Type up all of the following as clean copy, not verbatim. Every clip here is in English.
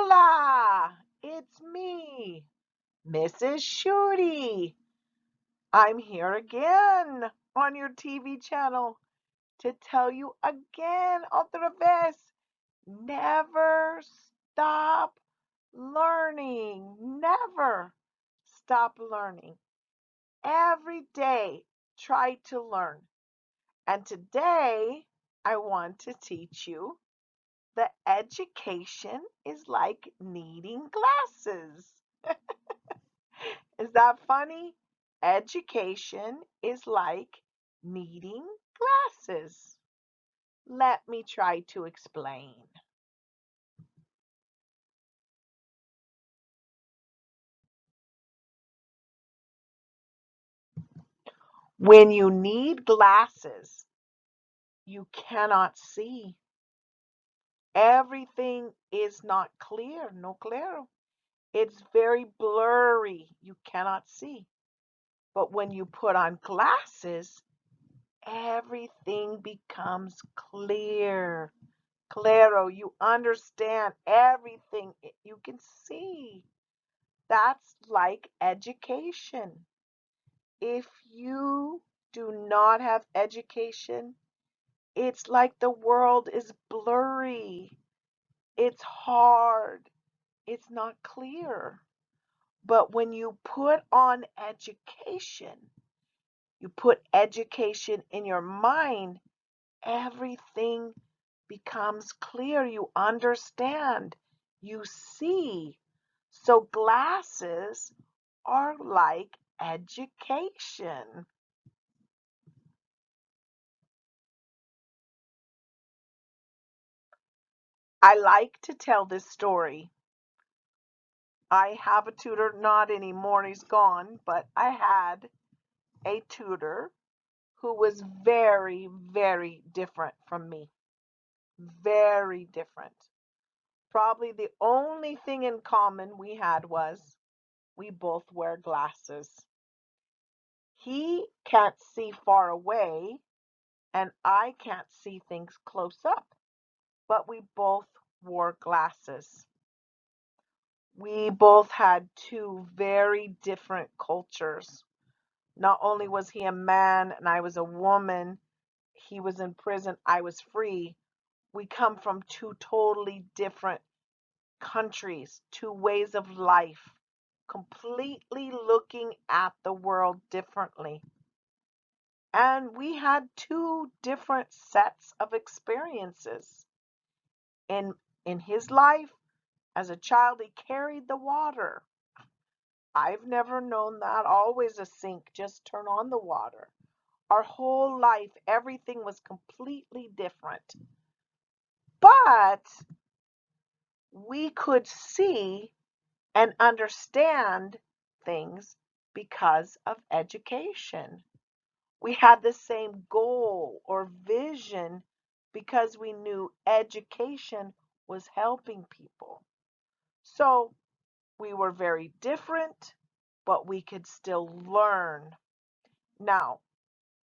Hola, it's me, Mrs. Shooty. I'm here again on your TV channel to tell you again otra vez, never stop learning. Never stop learning. Every day, try to learn. And today, I want to teach you that education is like needing glasses. Is that funny? Education is like needing glasses. Let me try to explain. When you need glasses, you cannot see. Everything is not clear, no claro. It's very blurry. You cannot see. But when you put on glasses, everything becomes clear. Claro, you understand everything. You can see. That's like education. If you do not have education, it's like the world is blurry. It's hard. It's not clear. But when you put on education, you put education in your mind, everything becomes clear. You understand. You see. So glasses are like education. I like to tell this story. I have a tutor, not anymore, he's gone, but I had a tutor who was very, very different from me. Very different. Probably the only thing in common we had was we both wear glasses. He can't see far away, and I can't see things close up, but we both wore glasses. We both had two very different cultures. Not only was he a man and I was a woman, he was in prison, I was free. We come from two totally different countries, two ways of life, completely looking at the world differently. And we had two different sets of experiences. In in his life, as a child, he carried the water. I've never known that. Always a sink, just turn on the water. Our whole life, everything was completely different. But we could see and understand things because of education. We had the same goal or vision because we knew education was helping people. So we were very different, but we could still learn. Now,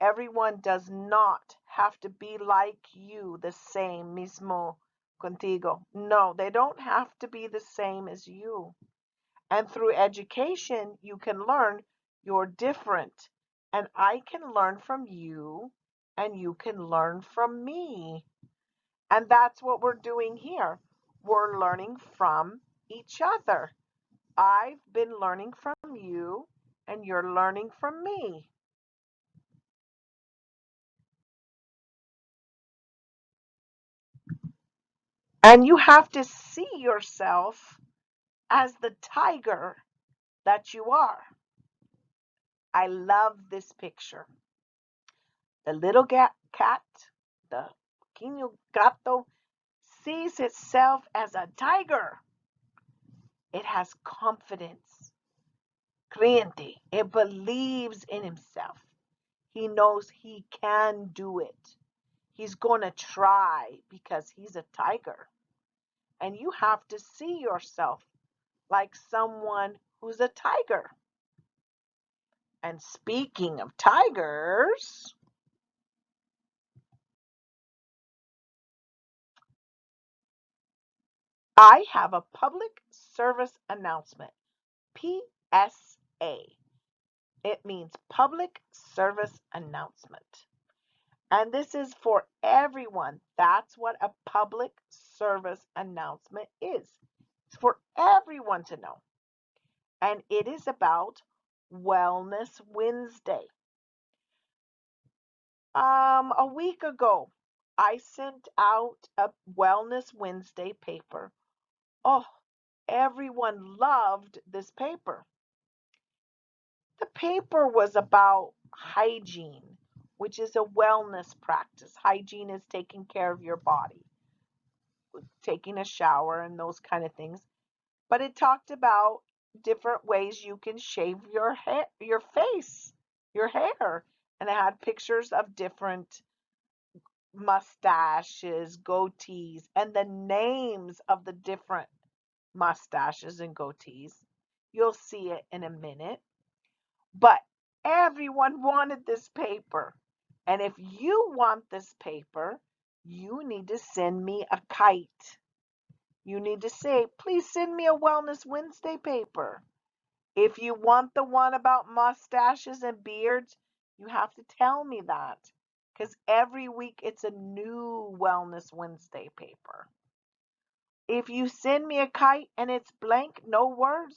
everyone does not have to be like you, the same, mismo contigo. No, they don't have to be the same as you. And through education, you can learn you're different. And I can learn from you, and you can learn from me. And that's what we're doing here. We're learning from each other. I've been learning from you, and you're learning from me. And you have to see yourself as the tiger that you are. I love this picture. The little cat, the pequeño gato, sees itself as a tiger. It has confidence, creyente. It believes in himself. He knows he can do it. He's going to try because he's a tiger. And you have to see yourself like someone who's a tiger. And speaking of tigers, I have a public service announcement. PSA. It means public service announcement. And this is for everyone. That's what a public service announcement is. It's for everyone to know. And it is about Wellness Wednesday. A week ago, I sent out a Wellness Wednesday paper. Oh, everyone loved this paper. The paper was about hygiene, which is a wellness practice. Hygiene is taking care of your body, taking a shower and those kind of things. But it talked about different ways you can shave your hair, your face, your hair. And it had pictures of different mustaches, goatees, and the names of the different mustaches and goatees. You'll see it in a minute. But everyone wanted this paper. And if you want this paper, you need to send me a kite. You need to say, please send me a Wellness Wednesday paper. If you want the one about mustaches and beards, you have to tell me that. Because every week it's a new Wellness Wednesday paper. If you send me a kite and it's blank, no words,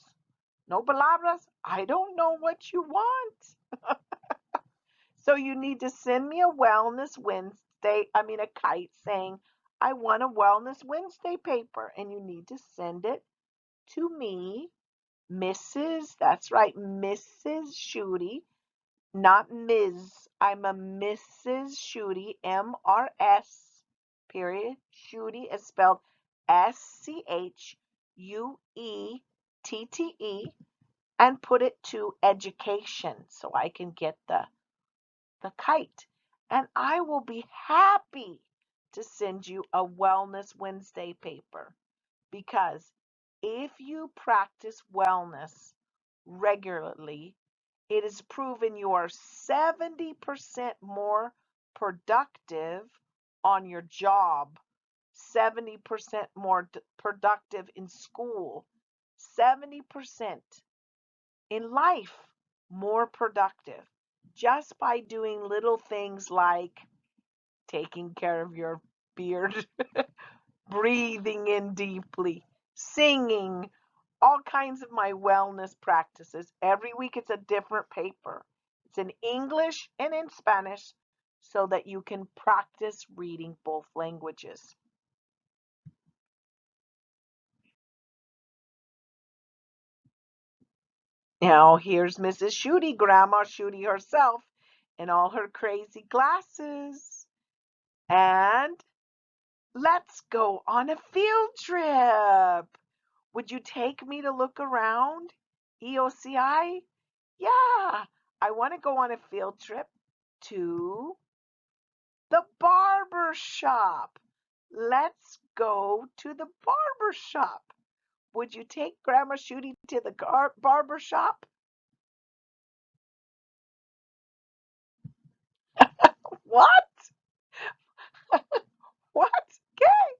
no palabras, I don't know what you want. So you need to send me a Wellness Wednesday, a kite saying, I want a Wellness Wednesday paper. And you need to send it to me, Mrs. That's right, Mrs. Shooty, not Ms. I'm a Mrs. Shooty, M-R-S, period. Shooty is spelled S-C-H-U-E-T-T-E, and put it to education so I can get the kite. And I will be happy to send you a Wellness Wednesday paper because if you practice wellness regularly, it is proven you are 70% more productive on your job, 70% more productive in school, 70% in life more productive just by doing little things like taking care of your beard, breathing in deeply, singing, all kinds of my wellness practices. Every week it's a different paper. It's in English and in Spanish so that you can practice reading both languages. Now here's Mrs. Shooty, Grandma Shooty herself, in all her crazy glasses. And let's go on a field trip. Would you take me to look around? EOCI? Yeah, I want to go on a field trip to the barber shop. Let's go to the barber shop. Would you take Grandma Shooty to the barber shop? What? What? Okay.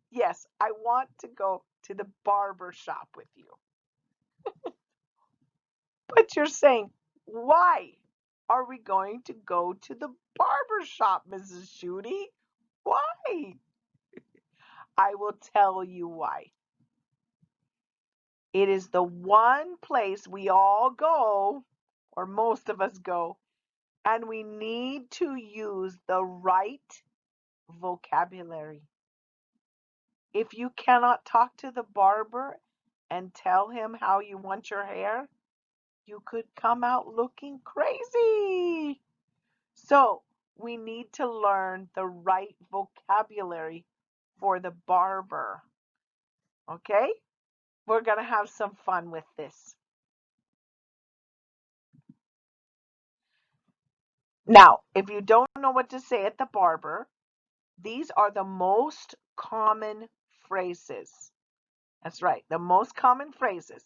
Yes, I want to go to the barber shop with you. But you're saying, why are we going to go to the barber shop, Mrs. Shooty? Why? I will tell you why. It is the one place we all go, or most of us go, and we need to use the right vocabulary. If you cannot talk to the barber and tell him how you want your hair, you could come out looking crazy. So we need to learn the right vocabulary for the barber. Okay? We're going to have some fun with this. Now, if you don't know what to say at the barber, these are the most common phrases. That's right, the most common phrases.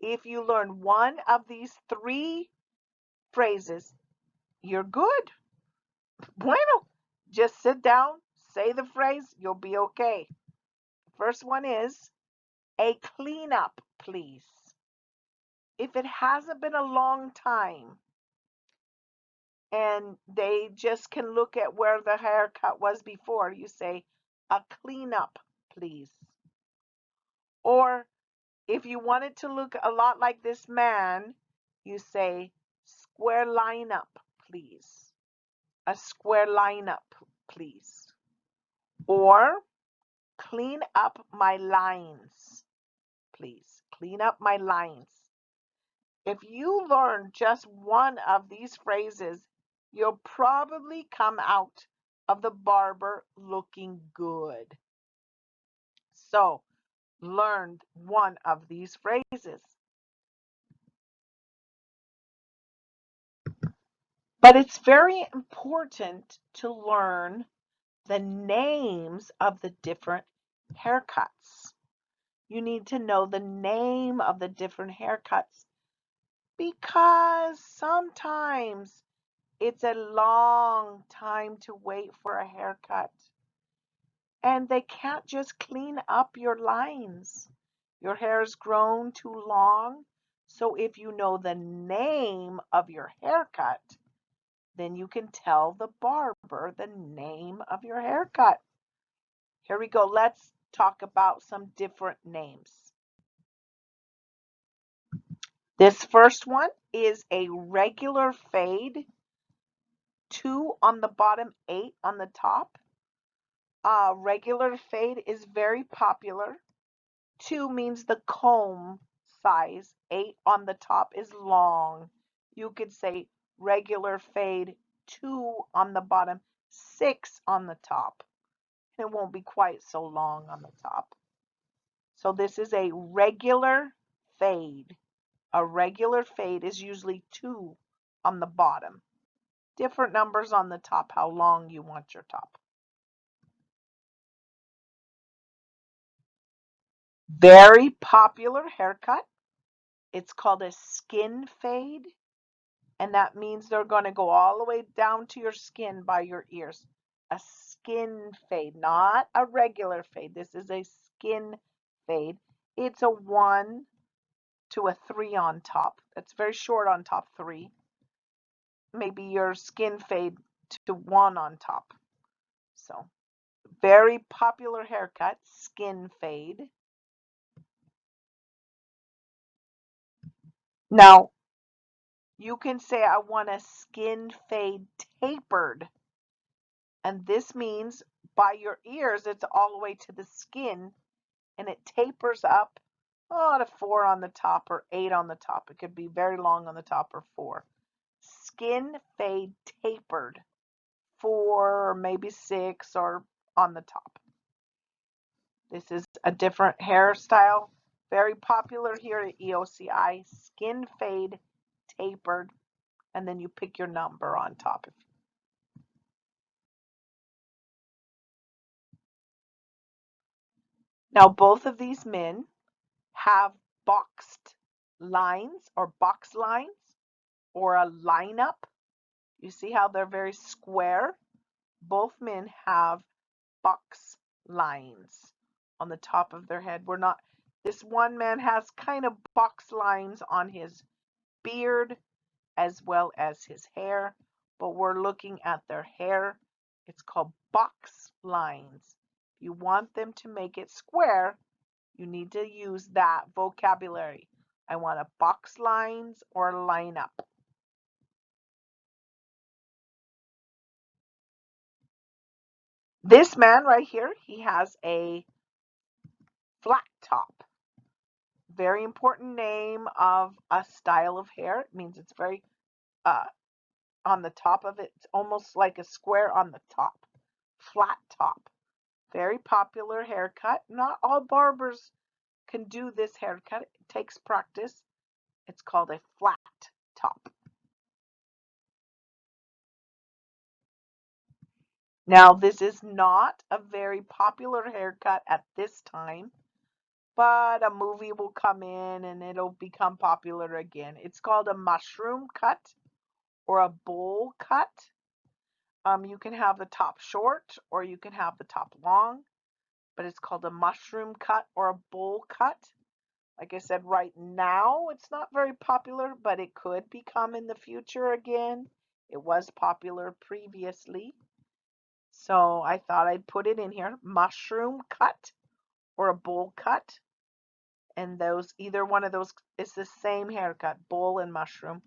If you learn one of these three phrases, you're good. Bueno, just sit down, say the phrase, you'll be okay. First one is a cleanup, please. If it hasn't been a long time and they just can look at where the haircut was before, you say a cleanup, please. Or if you want it to look a lot like this man, you say square lineup, please. A square lineup, please. Or clean up my lines, please. Clean up my lines. If you learn just one of these phrases, you'll probably come out of the barber looking good. So, learn one of these phrases. But it's very important to learn the names of the different haircuts. You need to know the name of the different haircuts because sometimes it's a long time to wait for a haircut. And they can't just clean up your lines. Your hair's grown too long. So if you know the name of your haircut, then you can tell the barber the name of your haircut. Here we go. Let's talk about some different names. This first one is a regular fade, 2 on the bottom, 8 on the top. Regular fade is very popular. 2 means the comb size. 8 on the top is long. You could say regular fade, 2 on the bottom, 6 on the top. It won't be quite so long on the top. So this is a regular fade. A regular fade is usually 2 on the bottom. Different numbers on the top, how long you want your top. Very popular haircut. It's called a skin fade, and that means they're going to go all the way down to your skin by your ears. A skin fade, not a regular fade. This is a skin fade. It's a 1 to a 3 on top. That's very short on top, 3. Maybe your skin fade to 1 on top. So, very popular haircut, skin fade. Now, you can say I want a skin fade tapered. And this means by your ears, it's all the way to the skin and it tapers up to 4 on the top or 8 on the top. It could be very long on the top or 4. Skin fade tapered, 4 or maybe 6 or on the top. This is a different hairstyle, very popular here at EOCI. Skin fade tapered, and then you pick your number on top. Now both of these men have boxed lines or box lines or a lineup. You see how they're very square? Both men have box lines on the top of their head. This one man has kind of box lines on his beard as well as his hair, but we're looking at their hair. It's called box lines. If you want them to make it square, you need to use that vocabulary. I want a box lines or line up. This man right here, he has a flat top. Very important name of a style of hair. It means it's very on the top of it. It's almost like a square on the top. Flat top. Very popular haircut. Not all barbers can do this haircut. It takes practice. It's called a flat top. Now, this is not a very popular haircut at this time, but a movie will come in and it'll become popular again. It's called a mushroom cut or a bowl cut. You can have the top short or you can have the top long. but it's called a mushroom cut or a bowl cut. Like I said, right now it's not very popular, but it could become in the future again. It was popular previously. So I thought I'd put it in here, mushroom cut or a bowl cut. And those, either one of those is the same haircut, bowl and mushroom.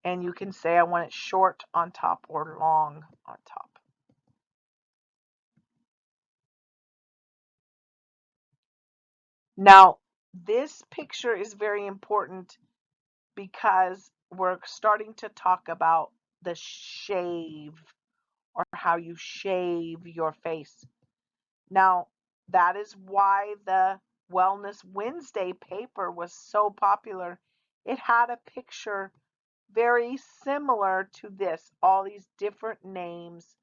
And you can say I want it short on top or long on top. Now, this picture is very important because we're starting to talk about the shave or how you shave your face. Now, that is why the Wellness Wednesday paper was so popular. It had a picture very similar to this, all these different names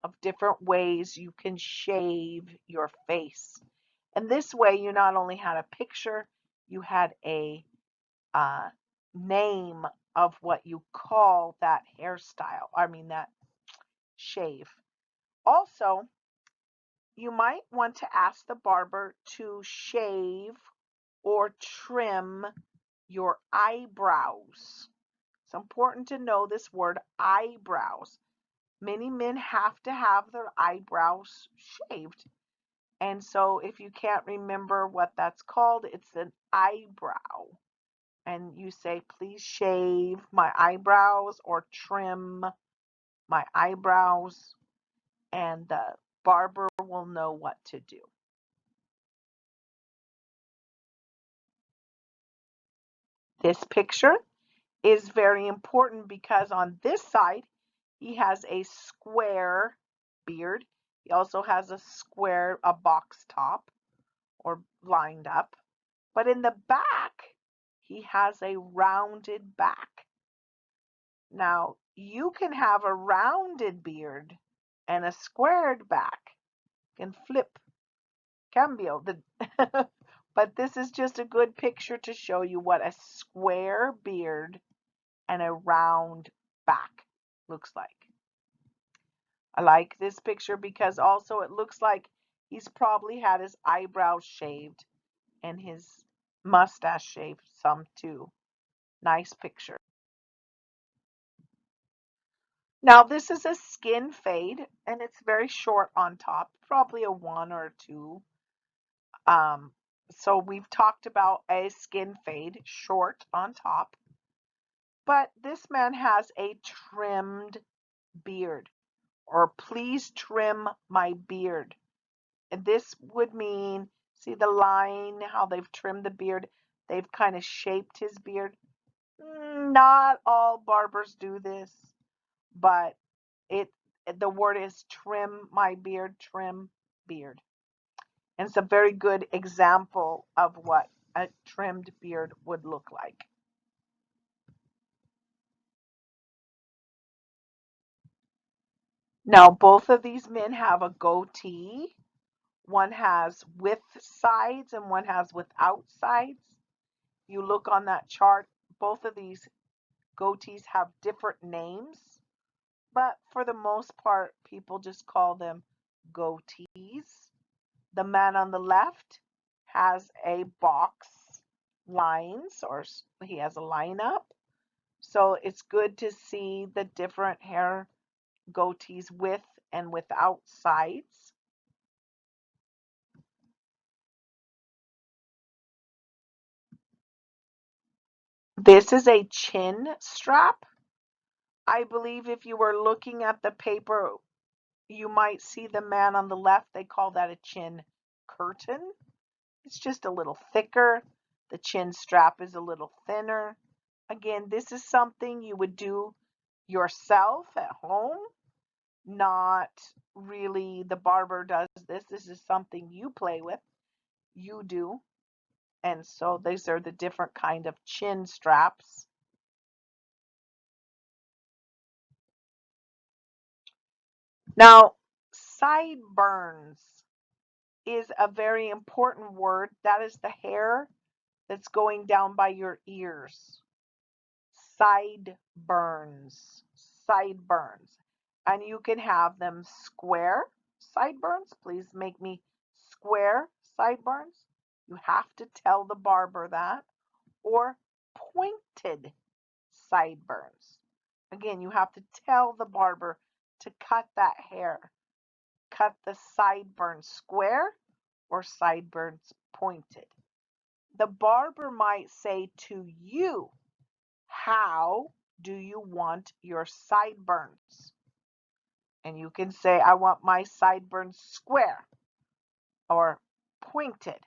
of different ways you can shave your face. And this way, you not only had a picture, you had a uh, name of what you call that hairstyle. I mean, that shave. Also, you might want to ask the barber to shave or trim your eyebrows. It's important to know this word eyebrows. Many men have to have their eyebrows shaved. And so if you can't remember what that's called, it's an eyebrow. And you say, please shave my eyebrows or trim my eyebrows, and the barber will know what to do. This picture is very important because on this side, he has a square beard. He also has a box top or lined up. But in the back, he has a rounded back. Now, you can have a rounded beard and a squared back. You can flip, cambio. But this is just a good picture to show you what a square beard and a round back looks like. I like this picture because also it looks like he's probably had his eyebrows shaved and his mustache shaved some too. Nice picture. Now this is a skin fade and it's very short on top, probably a 1 or a 2. So we've talked about a skin fade, short on top, but this man has a trimmed beard, or please trim my beard. And this would mean, see the line, how they've trimmed the beard, they've kind of shaped his beard. Not all barbers do this, but it the word is trim my beard, trim beard. And it's a very good example of what a trimmed beard would look like. Now, both of these men have a goatee. One has with sides and one has without sides. You look on that chart, both of these goatees have different names, but for the most part, people just call them goatees. The man on the left has a box lines, or he has a lineup. So it's good to see the different hair goatees with and without sides. This is a chin strap. I believe if you were looking at the paper, you might see the man on the left. They call that a chin curtain. It's just a little thicker. The chin strap is a little thinner. Again, this is something you would do yourself at home, not really the barber does this. This is something you play with, you do. And so these are the different kind of chin straps. Now, sideburns is a very important word. That is the hair that's going down by your ears. Sideburns, sideburns. And you can have them square sideburns. Please make me square sideburns, you have to tell the barber that, or pointed sideburns. Again, you have to tell the barber to cut that hair. Cut the sideburns square or sideburns pointed. The barber might say to you, how do you want your sideburns? And you can say, I want my sideburns square or pointed.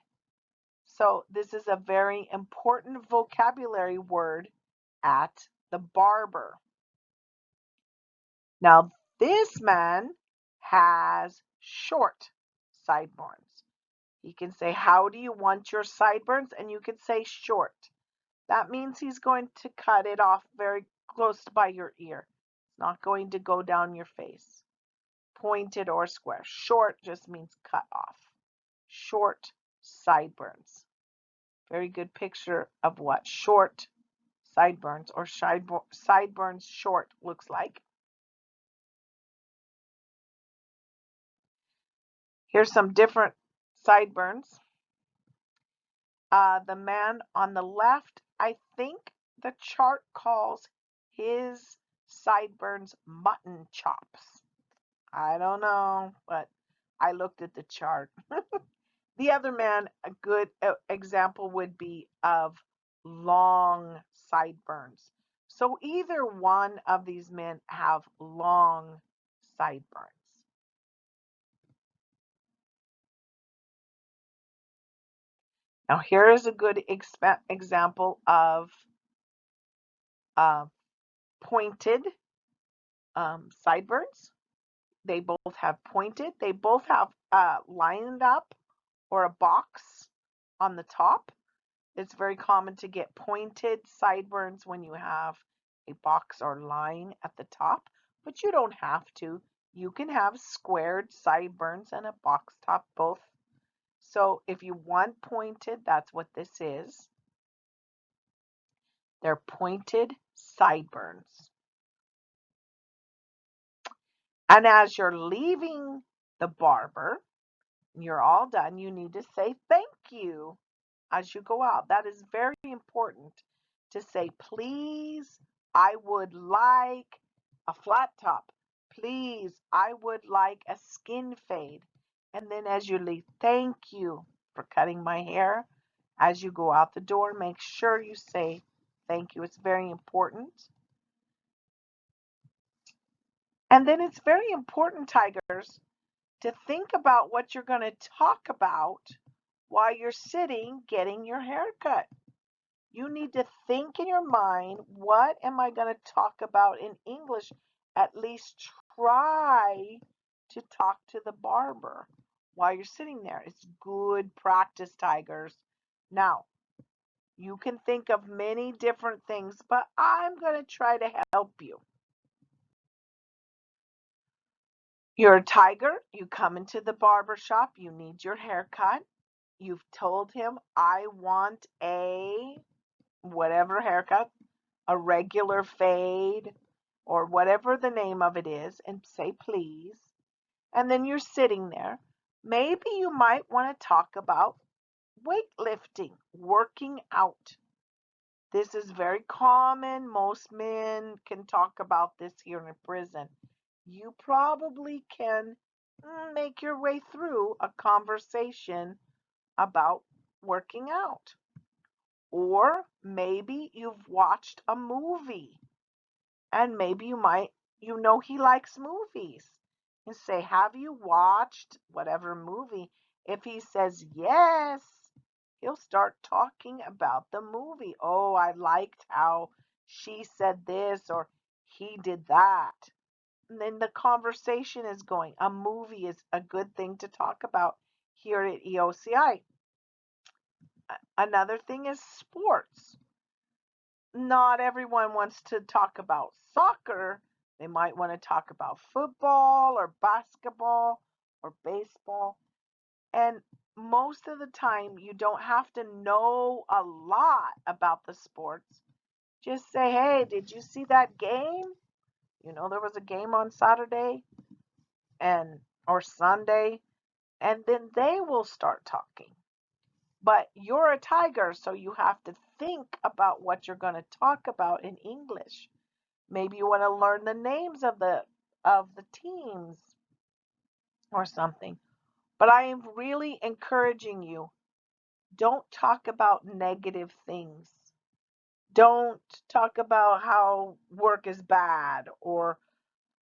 So this is a very important vocabulary word at the barber. Now this man has short sideburns. He can say, how do you want your sideburns? And you can say short. That means he's going to cut it off very close by your ear. It's not going to go down your face. Pointed or square. Short just means cut off. Short sideburns. Very good picture of what short sideburns or sideburns short looks like. Here's some different sideburns. The man on the left, I think the chart calls his sideburns mutton chops. I don't know, but I looked at the chart. The other man, a good example would be of long sideburns. So either one of these men have long sideburns. Now here is a good example of pointed sideburns. They both have pointed. They both have lined up or a box on the top. It's very common to get pointed sideburns when you have a box or line at the top, but you don't have to. You can have squared sideburns and a box top both. So if you want pointed, that's what this is. They're pointed sideburns. And as you're leaving the barber, you're all done, you need to say thank you as you go out. That is very important to say, please, I would like a flat top. Please, I would like a skin fade. And then as you leave, thank you for cutting my hair. As you go out the door, make sure you say thank you. It's very important. And then it's very important, Tigers, to think about what you're going to talk about while you're sitting getting your hair cut. You need to think in your mind, what am I going to talk about in English? At least try to talk to the barber while you're sitting there. It's good practice, Tigers. Now, you can think of many different things, but I'm going to try to help you. You're a tiger. You come into the barber shop. You need your hair cut. You've told him, I want a whatever haircut, a regular fade, or whatever the name of it is, and say please. And then you're sitting there. Maybe you might want to talk about weightlifting, working out. This is very common. Most men can talk about this here in prison. You probably can make your way through a conversation about working out. Or maybe you've watched a movie and maybe you know he likes movies. And say, have you watched whatever movie? If he says yes, he'll start talking about the movie. Oh, I liked how she said this or he did that. And then the conversation is going. A movie is a good thing to talk about here at EOCI. Another thing is sports. Not everyone wants to talk about soccer. They might want to talk about football or basketball or baseball. And most of the time, you don't have to know a lot about the sports. Just say, hey, did you see that game? You know, there was a game on Saturday and or Sunday. and then they will start talking. But you're a tiger, so you have to think about what you're going to talk about in English. Maybe you want to learn the names of the teams or something. But I am really encouraging you, don't talk about negative things. Don't talk about how work is bad or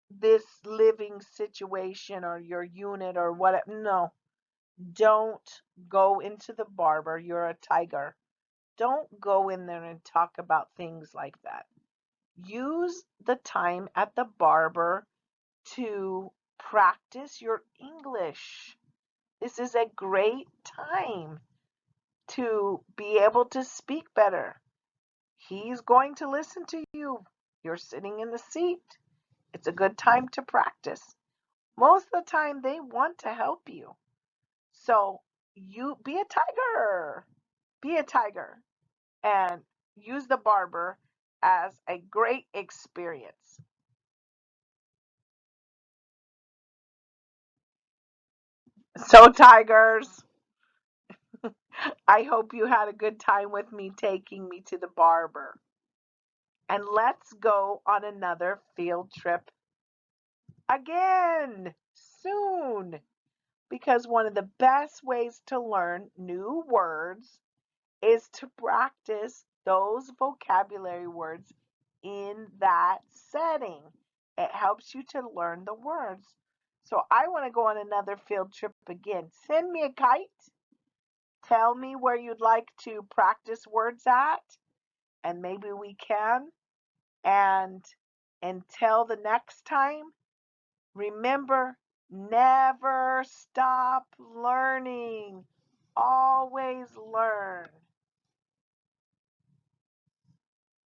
this living situation or your unit or whatever. No, don't go into the barber. You're a tiger. Don't go in there and talk about things like that. Use the time at the barber to practice your English. This is a great time to be able to speak better. He's going to listen to you. You're sitting in the seat. It's a good time to practice. Most of the time, they want to help you. So you be a tiger. Be a tiger and use the barber as a great experience. So, tigers, I hope you had a good time with me taking me to the barber. And let's go on another field trip again soon. Because one of the best ways to learn new words is to practice those vocabulary words in that setting. It helps you to learn the words. So I want to go on another field trip again. Send me a kite. Tell me where you'd like to practice words at, and maybe we can. And until the next time, remember, never stop learning. Always learn.